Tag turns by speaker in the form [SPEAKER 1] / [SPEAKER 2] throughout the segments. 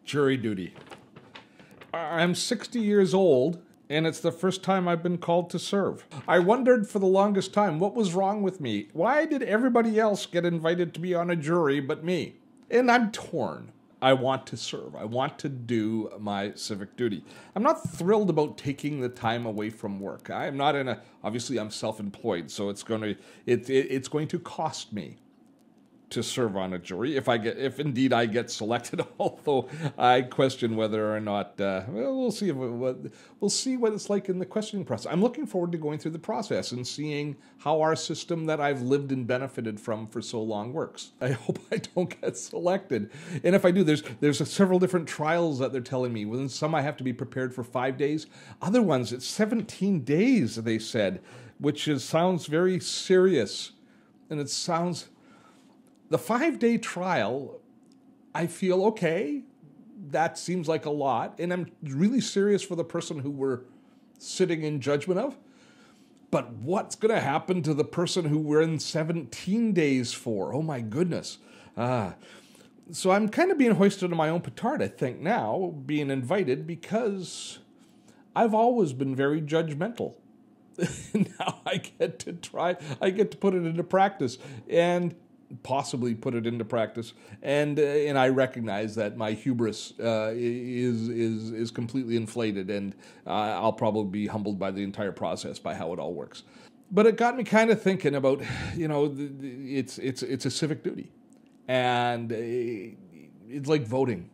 [SPEAKER 1] Jury duty. I'm 60 years old, and it's the first time I've been called to serve. I wondered for the longest time what was wrong with me. Why did everybody else get invited to be on a jury but me? And I'm torn. I want to serve. I want to do my civic duty. I'm not thrilled about taking the time away from work. I'm not in a, obviously I'm self-employed, so it's going to cost me to serve on a jury if indeed I get selected. Although I question whether or not. We'll see what it's like in the questioning process. I'm looking forward to going through the process and seeing how our system that I've lived and benefited from for so long works. I hope I don't get selected, and if I do, there's several different trials that they're telling me. Within some, I have to be prepared for 5 days. Other ones, it's 17 days. They said, which sounds very serious, and it sounds. The 5-day trial, I feel okay. That seems like a lot. And I'm really serious for the person who we're sitting in judgment of. But what's going to happen to the person who we're in 17 days for? Oh, my goodness. So I'm kind of being hoisted on my own petard, I think, now, being invited, because I've always been very judgmental. Now I get to put it into practice. And possibly put it into practice, and I recognize that my hubris is completely inflated, and I'll probably be humbled by the entire process, by how it all works. But it got me kind of thinking about, it's a civic duty, and it's like voting.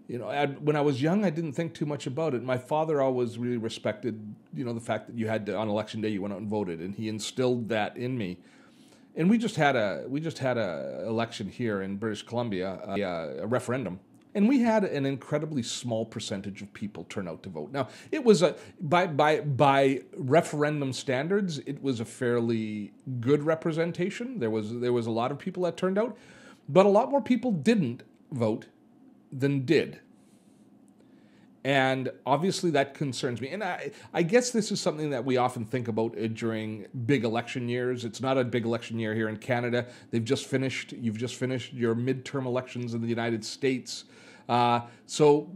[SPEAKER 1] When I was young, I didn't think too much about it. My father always really respected, the fact that you had to, on election day, you went out and voted, and he instilled that in me. And we just had a election here in British Columbia, a referendum, and we had an incredibly small percentage of people turn out to vote. Now, it was by referendum standards, it was a fairly good representation. There was a lot of people that turned out, but a lot more people didn't vote than did. And obviously that concerns me. And I guess this is something that we often think about during big election years. It's not a big election year here in Canada. You've just finished your midterm elections in the United States. So,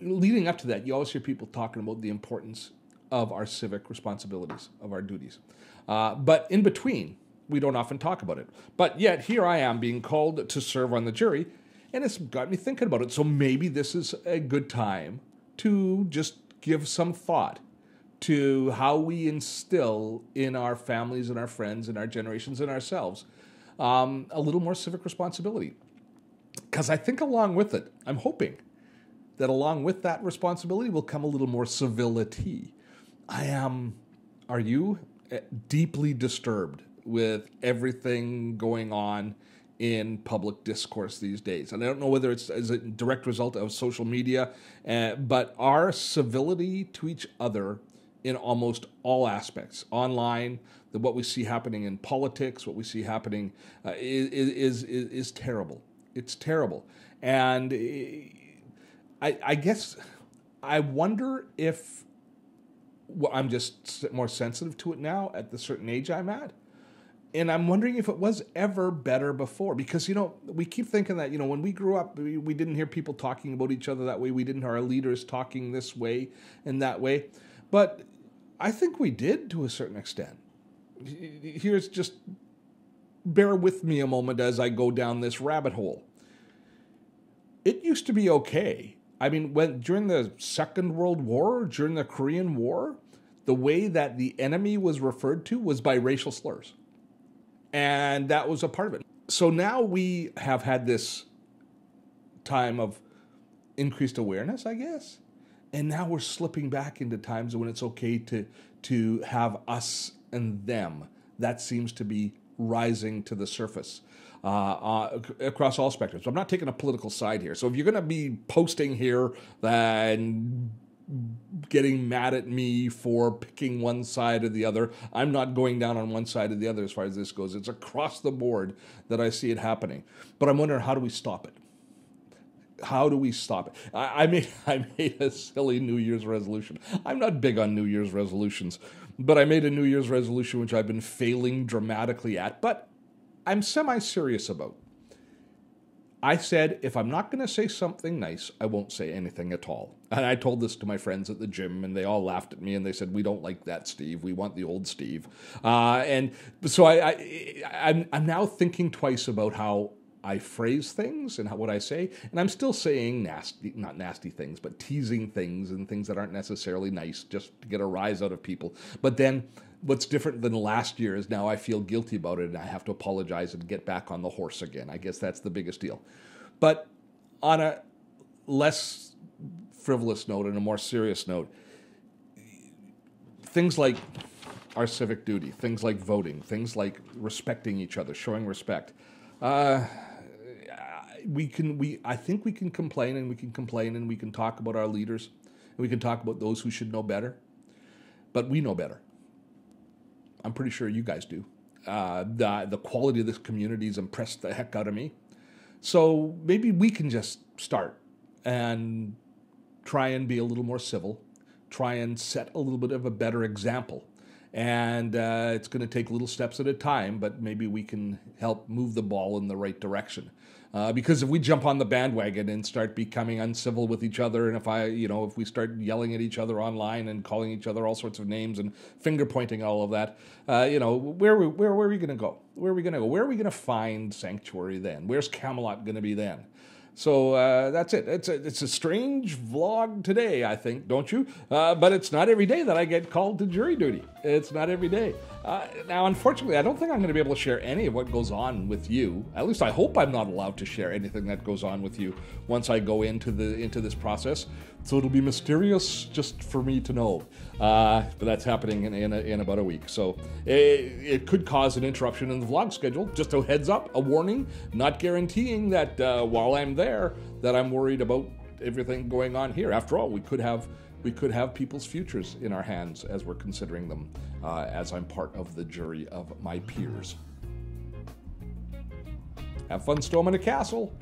[SPEAKER 1] leading up to that, you always hear people talking about the importance of our civic responsibilities, of our duties. But in between, we don't often talk about it. But yet, here I am being called to serve on the jury, and it's got me thinking about it. So maybe this is a good time to just give some thought to how we instill in our families and our friends and our generations and ourselves a little more civic responsibility. Because I think along with it, I'm hoping that along with that responsibility will come a little more civility. Are you deeply disturbed with everything going on in public discourse these days? And I don't know whether it's as a direct result of social media, but our civility to each other in almost all aspects, online, what we see happening in politics, what we see happening is terrible. It's terrible. And I guess I wonder if I'm just more sensitive to it now at the certain age I'm at. And I'm wondering if it was ever better before. Because, we keep thinking that, when we grew up, we didn't hear people talking about each other that way. We didn't hear our leaders talking this way and that way. But I think we did to a certain extent. Here's just, bear with me a moment as I go down this rabbit hole. It used to be okay. I mean, during the Second World War, during the Korean War, the way that the enemy was referred to was by racial slurs. And that was a part of it. So now we have had this time of increased awareness, I guess. And now we're slipping back into times when it's okay to have us and them. That seems to be rising to the surface across all spectrums. So I'm not taking a political side here. So if you're going to be posting here and getting mad at me for picking one side or the other, I'm not going down on one side or the other as far as this goes. It's across the board that I see it happening. But I'm wondering, how do we stop it? How do we stop it? I made a silly New Year's resolution. I'm not big on New Year's resolutions, but I made a New Year's resolution which I've been failing dramatically at, but I'm semi-serious about. I said, if I'm not going to say something nice, I won't say anything at all. And I told this to my friends at the gym, and they all laughed at me, and they said, we don't like that, Steve. We want the old Steve. And so I'm now thinking twice about how I phrase things and what I say. And I'm still saying nasty, not nasty things, but teasing things and things that aren't necessarily nice just to get a rise out of people. But then what's different than last year is now I feel guilty about it and I have to apologize and get back on the horse again. I guess that's the biggest deal. But on a less frivolous note and a more serious note, things like our civic duty, things like voting, things like respecting each other, showing respect. I think we can complain and we can complain and we can talk about our leaders and we can talk about those who should know better, but we know better. I'm pretty sure you guys do. The quality of this community has impressed the heck out of me. So maybe we can just start and try and be a little more civil, try and set a little bit of a better example. And it's going to take little steps at a time, but maybe we can help move the ball in the right direction. Because if we jump on the bandwagon and start becoming uncivil with each other, and if we start yelling at each other online and calling each other all sorts of names and finger pointing all of that, where are we going to go? Where are we going to go? Where are we going to find sanctuary then? Where's Camelot going to be then? So that's it. It's a strange vlog today, I think, don't you? But it's not every day that I get called to jury duty. It's not every day. Now, unfortunately, I don't think I'm going to be able to share any of what goes on with you. At least I hope I'm not allowed to share anything that goes on with you once I go into this process. So it'll be mysterious just for me to know. But that's happening in about a week. So it could cause an interruption in the vlog schedule. Just a heads up, a warning, not guaranteeing that while I'm there, that I'm worried about everything going on here. After all, we could have people's futures in our hands as we're considering them, as I'm part of the jury of my peers. Have fun storming a castle.